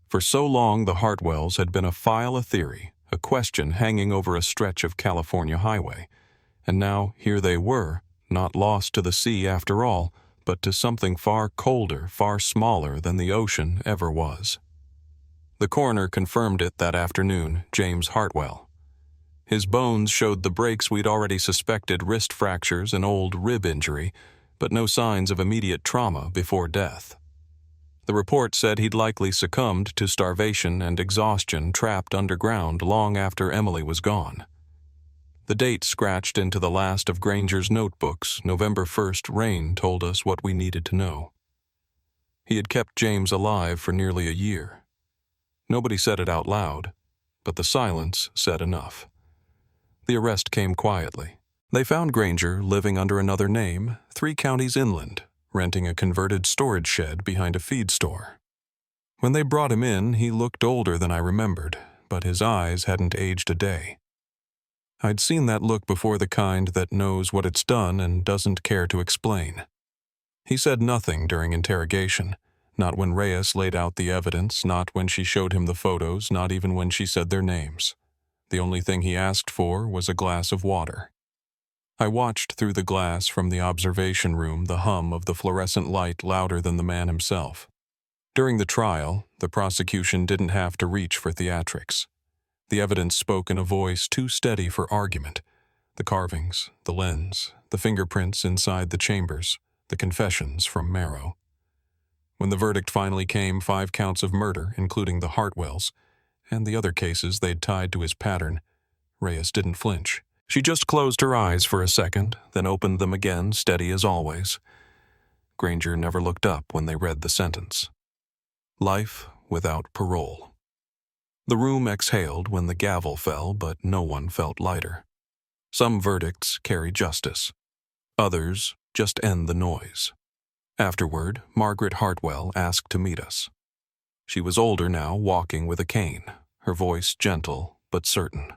For so long, the Hartwells had been a file, a theory, a question hanging over a stretch of California highway. And now here they were, not lost to the sea after all, but to something far colder, far smaller than the ocean ever was. The coroner confirmed it that afternoon, James Hartwell. His bones showed the breaks we'd already suspected: wrist fractures and old rib injury, but no signs of immediate trauma before death. The report said he'd likely succumbed to starvation and exhaustion, trapped underground long after Emily was gone. The date scratched into the last of Granger's notebooks, November 1st rain, told us what we needed to know. He had kept James alive for nearly a year. Nobody said it out loud, but the silence said enough. The arrest came quietly. They found Granger living under another name, 3 counties inland, renting a converted storage shed behind a feed store. When they brought him in, he looked older than I remembered, but his eyes hadn't aged a day. I'd seen that look before, the kind that knows what it's done and doesn't care to explain. He said nothing during interrogation, not when Reyes laid out the evidence, not when she showed him the photos, not even when she said their names. The only thing he asked for was a glass of water. I watched through the glass from the observation room, the hum of the fluorescent light louder than the man himself. During the trial, the prosecution didn't have to reach for theatrics. The evidence spoke in a voice too steady for argument. The carvings, the lens, the fingerprints inside the chambers, the confessions from Marrow. When the verdict finally came, 5 counts of murder, including the Hartwells, and the other cases they'd tied to his pattern, Reyes didn't flinch. She just closed her eyes for a second, then opened them again, steady as always. Granger never looked up when they read the sentence. Life without parole. The room exhaled when the gavel fell, but no one felt lighter. Some verdicts carry justice. Others just end the noise. Afterward, Margaret Hartwell asked to meet us. She was older now, walking with a cane, her voice gentle but certain.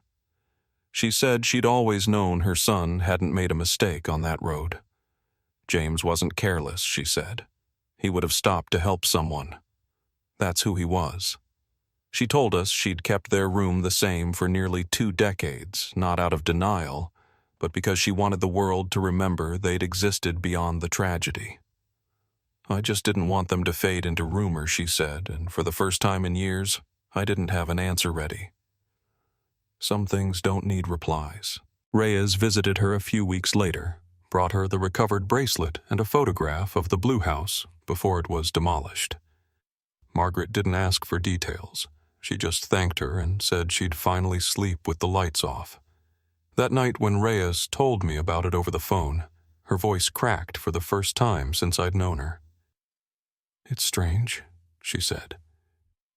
She said she'd always known her son hadn't made a mistake on that road. James wasn't careless, she said. He would have stopped to help someone. That's who he was. She told us she'd kept their room the same for nearly 2 decades, not out of denial, but because she wanted the world to remember they'd existed beyond the tragedy. I just didn't want them to fade into rumor, she said, and for the first time in years, I didn't have an answer ready. Some things don't need replies. Reyes visited her a few weeks later, brought her the recovered bracelet and a photograph of the Blue House before it was demolished. Margaret didn't ask for details. She just thanked her and said she'd finally sleep with the lights off. That night when Reyes told me about it over the phone, her voice cracked for the first time since I'd known her. "It's strange," she said.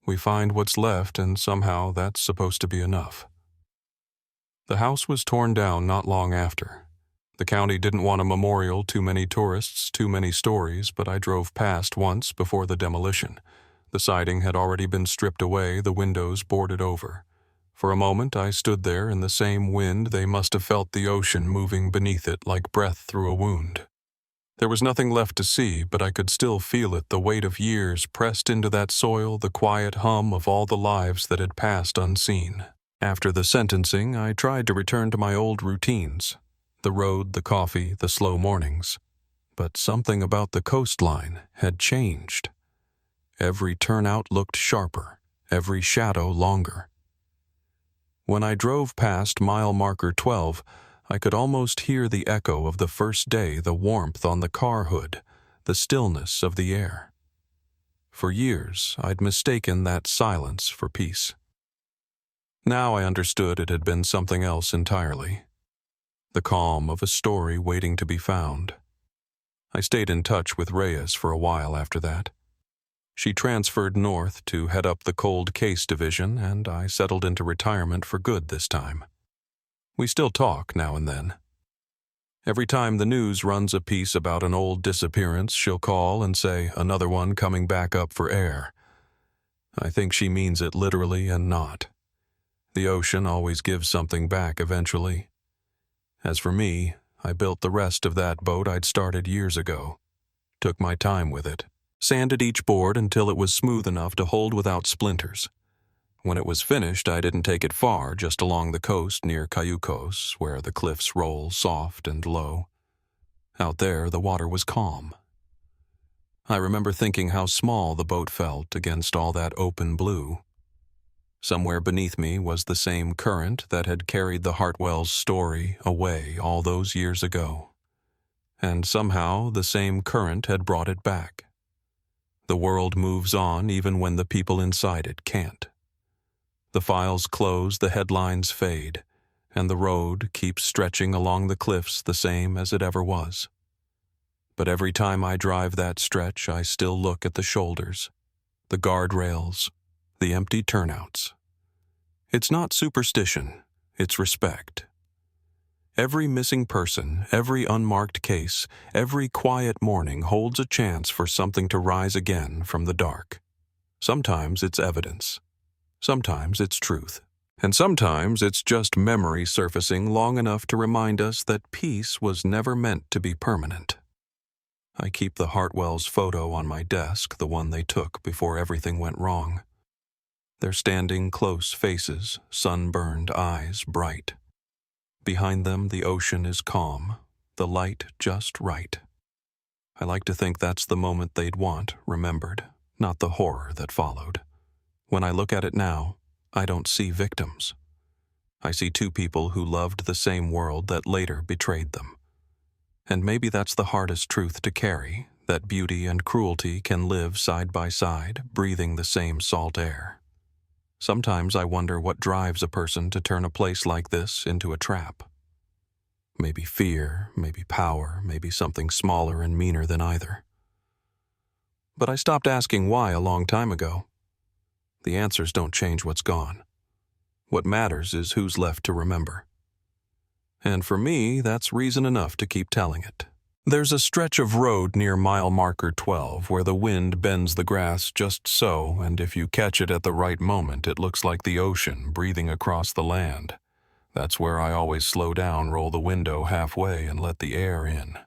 "We find what's left and somehow that's supposed to be enough." The house was torn down not long after. The county didn't want a memorial, too many tourists, too many stories, but I drove past once before the demolition. The siding had already been stripped away, the windows boarded over. For a moment I stood there in the same wind they must have felt the ocean moving beneath it like breath through a wound. There was nothing left to see, but I could still feel it, the weight of years pressed into that soil, the quiet hum of all the lives that had passed unseen. After the sentencing, I tried to return to my old routines. The road, the coffee, the slow mornings. But something about the coastline had changed. Every turnout looked sharper, every shadow longer. When I drove past mile marker 12, I could almost hear the echo of the first day, the warmth on the car hood, the stillness of the air. For years, I'd mistaken that silence for peace. Now I understood it had been something else entirely. The calm of a story waiting to be found. I stayed in touch with Reyes for a while after that. She transferred north to head up the cold case division, and I settled into retirement for good this time. We still talk now and then. Every time the news runs a piece about an old disappearance, she'll call and say, "Another one coming back up for air." I think she means it literally and not. The ocean always gives something back eventually. As for me, I built the rest of that boat I'd started years ago. Took my time with it. Sanded each board until it was smooth enough to hold without splinters. When it was finished, I didn't take it far, just along the coast near Cayucos, where the cliffs roll soft and low. Out there, the water was calm. I remember thinking how small the boat felt against all that open blue. Somewhere beneath me was the same current that had carried the Hartwell's story away all those years ago. And somehow the same current had brought it back. The world moves on even when the people inside it can't. The files close, the headlines fade, and the road keeps stretching along the cliffs the same as it ever was. But every time I drive that stretch, I still look at the shoulders, the guardrails, the empty turnouts. It's not superstition, it's respect. Every missing person, every unmarked case, every quiet morning holds a chance for something to rise again from the dark. Sometimes it's evidence. Sometimes it's truth. And sometimes it's just memory surfacing long enough to remind us that peace was never meant to be permanent. I keep the Hartwells' photo on my desk, the one they took before everything went wrong. They're standing close faces, sunburned eyes bright. Behind them, the ocean is calm, the light just right. I like to think that's the moment they'd want remembered, not the horror that followed. When I look at it now, I don't see victims. I see two people who loved the same world that later betrayed them. And maybe that's the hardest truth to carry, that beauty and cruelty can live side by side, breathing the same salt air. Sometimes I wonder what drives a person to turn a place like this into a trap. Maybe fear, maybe power, maybe something smaller and meaner than either. But I stopped asking why a long time ago. The answers don't change what's gone. What matters is who's left to remember. And for me, that's reason enough to keep telling it. There's a stretch of road near mile marker 12 where the wind bends the grass just so, and if you catch it at the right moment, it looks like the ocean breathing across the land. That's where I always slow down, roll the window halfway, and let the air in.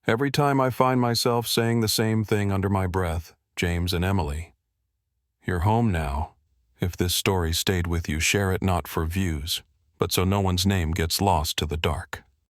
Every time I find myself saying the same thing under my breath, James and Emily. You're home now. If this story stayed with you, share it not for views, but so no one's name gets lost to the dark.